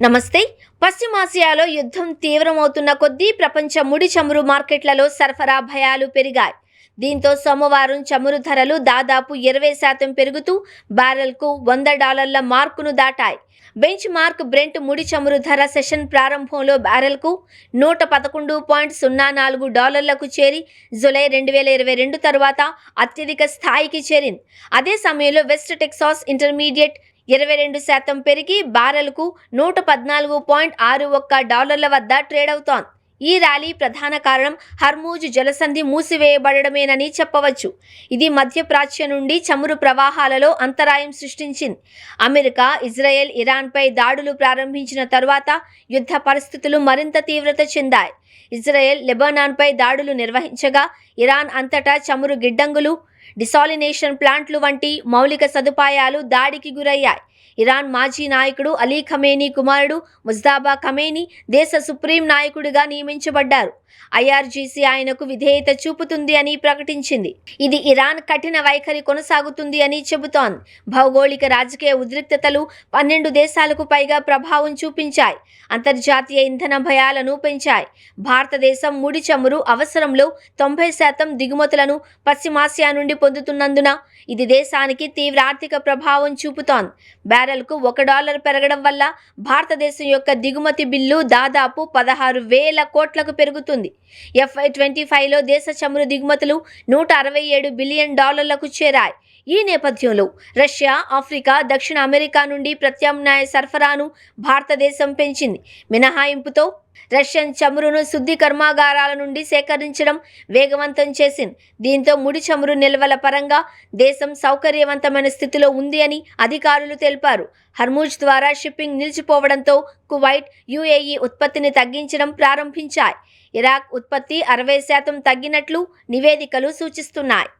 నమస్తే. పశ్చిమాసియాలో యుద్ధం తీవ్రమవుతున్న కొద్దీ ప్రపంచ ముడి చమురు మార్కెట్లలో సరఫరా భయాలు పెరిగాయి. దీంతో సోమవారం చమురు ధరలు దాదాపు 20% పెరుగుతూ బ్యారెల్కు $100 మార్కును దాటాయి. బెంచ్ మార్క్ బ్రెంట్ ముడి చమురు ధర సెషన్ ప్రారంభంలో బ్యారెల్కు $111.04 చేరి జూలై 2022 తర్వాత అత్యధిక స్థాయికి చేరింది. అదే సమయంలో వెస్ట్ టెక్సాస్ ఇంటర్మీడియట్ 22% పెరిగి బారెల్కు $114.61 వద్ద ట్రేడ్ అవుతోంది. ఈ ర్యాలీ ప్రధాన కారణం హర్మూజ్ జలసంధి మూసివేయబడమేనని చెప్పవచ్చు. ఇది మధ్యప్రాచ్య నుండి చమురు ప్రవాహాలలో అంతరాయం సృష్టించింది. అమెరికా, ఇజ్రాయెల్, ఇరాన్పై దాడులు ప్రారంభించిన తరువాత యుద్ధ పరిస్థితులు మరింత తీవ్రత చెందాయి. ఇజ్రాయెల్ లెబనాన్పై దాడులు నిర్వహించగా ఇరాన్ అంతటా చమురు గిడ్డంగులు, డిసాలినేషన్ ప్లాంట్లు వంటి మౌలిక సదుపాయాలు దాడికి గురయ్యాయి. ఇరాన్ మాజీ నాయకుడు అలీ ఖమేనీ కుమారుడు ముజ్తబా ఖమేనీ దేశ సుప్రీం నాయకుడిగా నియమించబడ్డారు. ఐఆర్జీసీ ఆయనకు విధేయత చూపుతుంది అని ప్రకటించింది. ఇది ఇరాన్ కఠిన వైఖరి కొనసాగుతుంది అని చెబుతోంది. భౌగోళిక రాజకీయ ఉద్రిక్తతలు 12 దేశాలకు పైగా ప్రభావం చూపించాయి. అంతర్జాతీయ ఇంధన భయాలను పెంచాయి. భారతదేశం ముడి చమురు అవసరంలో 90% దిగుమతులను పశ్చిమాసియా నుండి పొందుతున్నందున ఇది దేశానికి తీవ్ర ఆర్థిక ప్రభావం చూపుతోంది. బ్యారెల్కు $1 పెరగడం వల్ల భారతదేశం యొక్క దిగుమతి బిల్లు దాదాపు 16,000 కోట్లకు పెరుగుతుంది. FY25లో దేశ చమురు దిగుమతులు $167 బిలియన్ చేరాయి. ఈ నేపథ్యంలో రష్యా, ఆఫ్రికా, దక్షిణ అమెరికా నుండి ప్రత్యామ్నాయ సరఫరాను భారతదేశం పెంచింది. మినహాయింపుతో రష్యన్ చమురును శుద్ధి కర్మాగారాల నుండి సేకరించడం వేగవంతం చేసింది. దీంతో ముడి చమురు నిల్వల పరంగా దేశం సౌకర్యవంతమైన స్థితిలో ఉంది అని అధికారులు తెలిపారు. హర్మూజ్ ద్వారా షిప్పింగ్ నిలిచిపోవడంతో కువైట్, UAE ఉత్పత్తిని తగ్గించడం ప్రారంభించాయి. ఇరాక్ ఉత్పత్తి 60% తగ్గినట్లు నివేదికలు సూచిస్తున్నాయి.